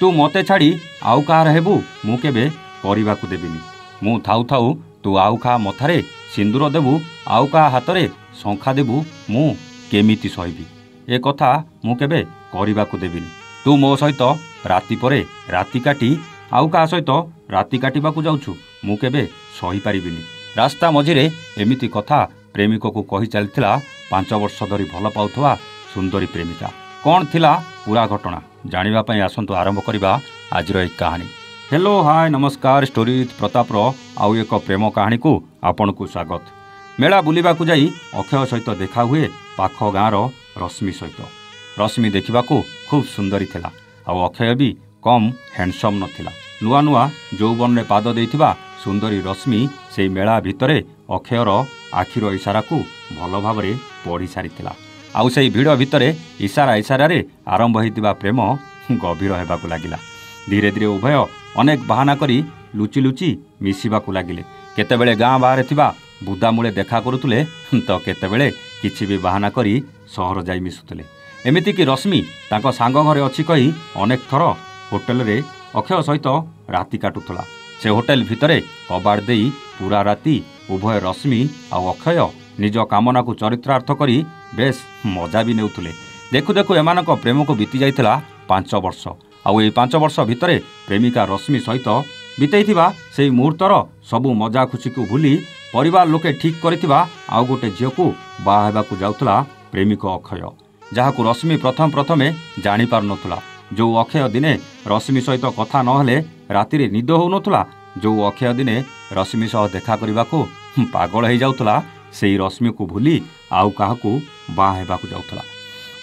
तू मते छाड़ी आउ कहार हेबु मु केबे करिबाकु देबिनी। मु थाउ थाउ तू आउ का मथारे सिंदूर देबु आउ का हातरे शंखा देबु मु केमिति सहिबी। ए कथा मु केबे करिबाकु देबिनी। तू मो सहित राति परे राति काटी आउ का सहित राति काटिबाकु जाउछु मु केबे सही पारिबिनी। रास्ता मझिरे एमिति कथा प्रेमिक को कही चलथिला 5 वर्ष धरी भल पाउथवा सुंदरी प्रेमिका। कौन थिला पूरा घटना जानिबा पई आसंतु आरंभ करिबा आजिर एक कहानी। हेलो हाय नमस्कार स्टोरी प्रतापर आउ एक प्रेम कहानी को आपन को स्वागत। मेला बुलिबाकू जाई अक्षय सहित देखा हुए पाख गाँर रश्मि सहित। रश्मि देखिबाकू खूब सुंदरी थिला आउ अक्षय भी कम हैंडसम नथिला। नुआ नुआ यौवन में पाद देइथिबा सुंदरी रश्मि से मेला भितरे अक्षयर आखिर इशारा को भल भाव पढ़ी सारिथिला। आउ से भिड़ भितरे इशारा इशारे आरंभ होइतिबा प्रेम गभीर हेबाकू लागिला। धीरे धीरे उभय अनेक बहाना करी लुचि लुचि मिसिबाकू लागिले। केतेबेले गाँ बाहर थिबा बुदा मूले देखा करुतुले तो केतेबेले किछि भी बहाना करी सहर जाई मिसुतले। एमिति कि रश्मि तांको सांग घरे अछि कही अनेक थर होटेल रे अक्षय सहित राति काटुथला। से होटेल भितरे कबाड़ देई पूरा राति उभय रश्मि आ अक्षय निज कामना को चरित्रार्थ करी बेस मजा भी नेउथुले। देखु देखु एमानक प्रेम को बीती जाइथिला 5 वर्ष। आउ एई 5 वर्ष भितरे प्रेमिका रश्मि सहित बीतैथिबा सेई मुहूर्तर सबु मजा खुशी को भूली परिवार लोके ठीक करिथिबा आउ गोटे झियो को बाहा हेबाकू जाउथला प्रेमिक अक्षय, जहाकू रश्मि प्रथमे जानि पार नथुला। जो अक्षय दिने रश्मि सहित कथा नहेले राति रे निद हो नथुला, जो अक्षय दिने रश्मि सह देखा करबाकू पागल हो जाउथला, सेई रश्मि को भूली आउ काहाकू बाहा हेबाकू जाउथला।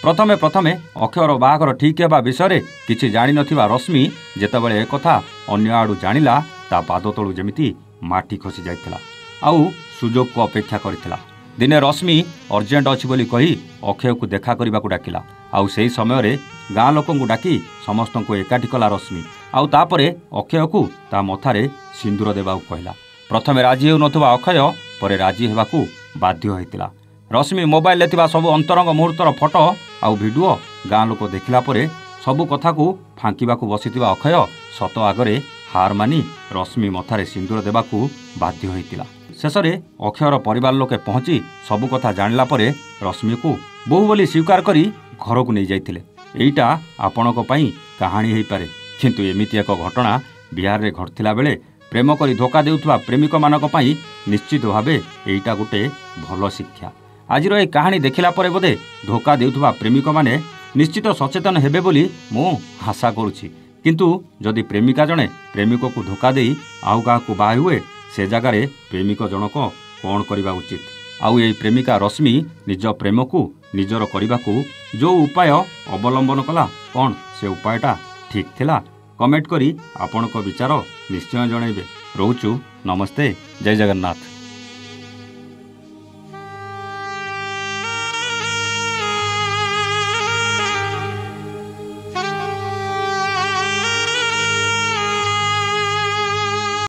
प्रथमे अक्षयर बाहाघर ठीक हेबा विषय किछि जानि नथिबा रश्मि जेतेबेले ए कथा अन्य आडू जानिला ता पाद तळु जेमिति माटी खसी जाइथिला आउ सुजोग को अपेक्षा करिथिला। दिने रश्मि अर्जेंट अछि बोली कही अक्षय को देखा करबाकू डाकिला। आउ सेई समय रे गाँ लोकंकु डाकी समस्त को एकाठी कला रश्मि। आउ तापरे अक्षय को ता मथारे सिंदूर देबाकू कहला। प्रथमे राजी हेउ नथुबा अक्षय परे राजी हेबाकू बाध्य होइतिला। रश्मि मोबाइल ले थिबा सब अंतरंग मुहूर्तर फोटो आउ वीडियो गाँ लोक देखिला परे सबु कथा को फांकीबाकू बसिथिबा अक्षय सत आगरे हार मानी रश्मि मथारे सिंदूर देबाकू बाध्य होइतिला। शेषरे अक्षयर परिवार लोके पहुंची सबु कथा जानिला परे रश्मि को बहु बोली स्वीकार करी घर को नहीं जाइथिले। एइटा आपणक पई कहानी हेइ पारे, किंतु एमिति एक घटना बिहार रे घटथिला बेले प्रेम करी धोखा देउथबा प्रेमिक मानक पई निश्चित भावे एइटा गोटे भल शिक्षा। आजिर ए कहानी देखिला परे बोधे धोखा देउथबा प्रेमिक माने निश्चित सचेतन हेबे बोली मु आशा करूछि। किंतु जदि प्रेमिका जणे प्रेमिक को धोखा देई आउ काहाकू बाहा हुए से जगार प्रेमिक जनक कौन करबा उचित। आउ ए प्रेमिका रश्मि निज प्रेम को निजर करबाकू जो उपाय अवलंबन कला कौन से उपायटा ठीक थिला? कमेंट करी आपणक विचार निश्चय जणाइबे। रोचु नमस्ते, जय जगन्नाथ।